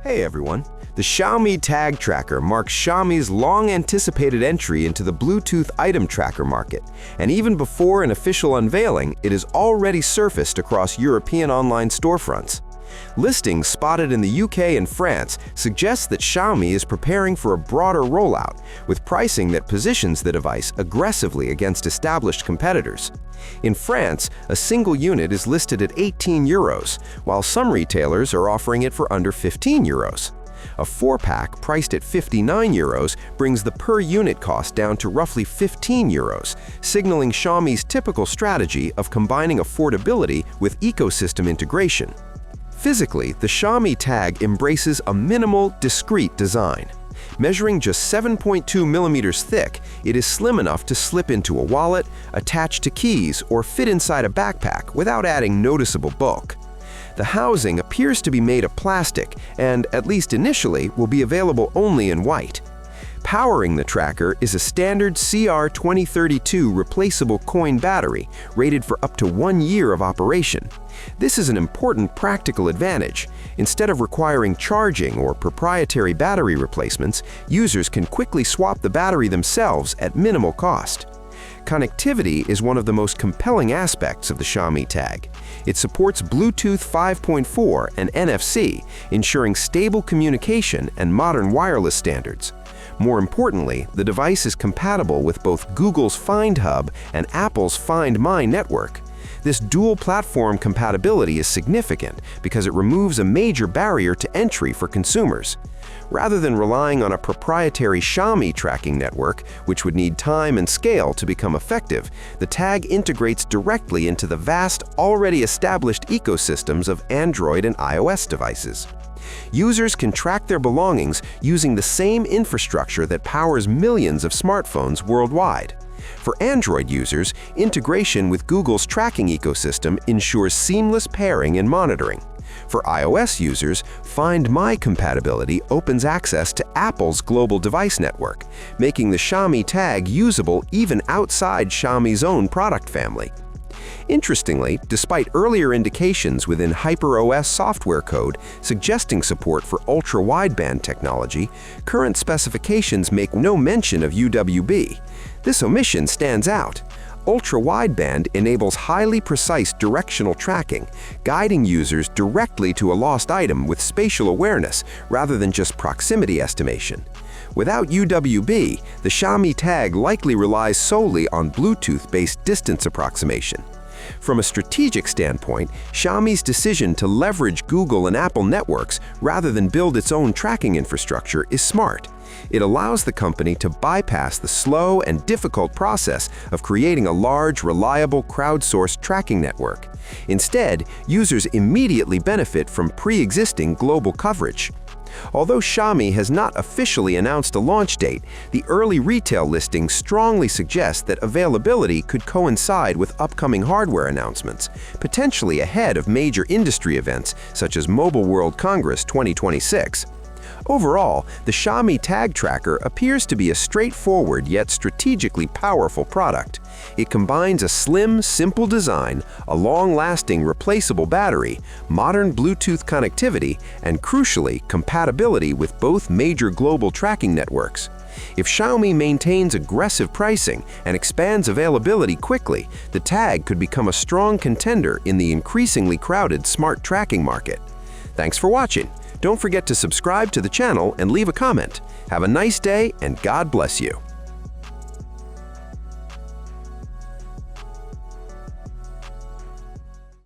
Hey everyone! The Xiaomi Tag Tracker marks Xiaomi's long-anticipated entry into the Bluetooth item tracker market, and even before an official unveiling, it is already surfaced across European online storefronts. Listings spotted in the UK and France suggest that Xiaomi is preparing for a broader rollout, with pricing that positions the device aggressively against established competitors. In France, a single unit is listed at 18 euros, while some retailers are offering it for under 15 euros. A 4-pack priced at 59 euros brings the per-unit cost down to roughly 15 euros, signaling Xiaomi's typical strategy of combining affordability with ecosystem integration. Physically, the Xiaomi Tag embraces a minimal, discreet design. Measuring just 7.2 mm thick, it is slim enough to slip into a wallet, attach to keys, or fit inside a backpack without adding noticeable bulk. The housing appears to be made of plastic and, at least initially, will be available only in white. Powering the tracker is a standard CR2032 replaceable coin battery rated for up to 1 year of operation. This is an important practical advantage. Instead of requiring charging or proprietary battery replacements, users can quickly swap the battery themselves at minimal cost. Connectivity is one of the most compelling aspects of the Xiaomi Tag. It supports Bluetooth 5.4 and NFC, ensuring stable communication and modern wireless standards. More importantly, the device is compatible with both Google's Find Hub and Apple's Find My network. This dual-platform compatibility is significant because it removes a major barrier to entry for consumers. Rather than relying on a proprietary Xiaomi tracking network, which would need time and scale to become effective, the tag integrates directly into the vast, already established ecosystems of Android and iOS devices. Users can track their belongings using the same infrastructure that powers millions of smartphones worldwide. For Android users, integration with Google's tracking ecosystem ensures seamless pairing and monitoring. For iOS users, Find My compatibility opens access to Apple's global device network, making the Xiaomi Tag usable even outside Xiaomi's own product family. Interestingly, despite earlier indications within HyperOS software code suggesting support for ultra-wideband technology, current specifications make no mention of UWB. This omission stands out. Ultra-wideband enables highly precise directional tracking, guiding users directly to a lost item with spatial awareness rather than just proximity estimation. Without UWB, the Xiaomi Tag likely relies solely on Bluetooth-based distance approximation. From a strategic standpoint, Xiaomi's decision to leverage Google and Apple networks rather than build its own tracking infrastructure is smart. It allows the company to bypass the slow and difficult process of creating a large, reliable, crowdsourced tracking network. Instead, users immediately benefit from pre-existing global coverage. Although Xiaomi has not officially announced a launch date, the early retail listings strongly suggest that availability could coincide with upcoming hardware announcements, potentially ahead of major industry events such as Mobile World Congress 2026. Overall, the Xiaomi Tag Tracker appears to be a straightforward yet strategically powerful product. It combines a slim, simple design, a long-lasting replaceable battery, modern Bluetooth connectivity, and crucially, compatibility with both major global tracking networks. If Xiaomi maintains aggressive pricing and expands availability quickly, the Tag could become a strong contender in the increasingly crowded smart tracking market. Thanks for watching. Don't forget to subscribe to the channel and leave a comment. Have a nice day and God bless you.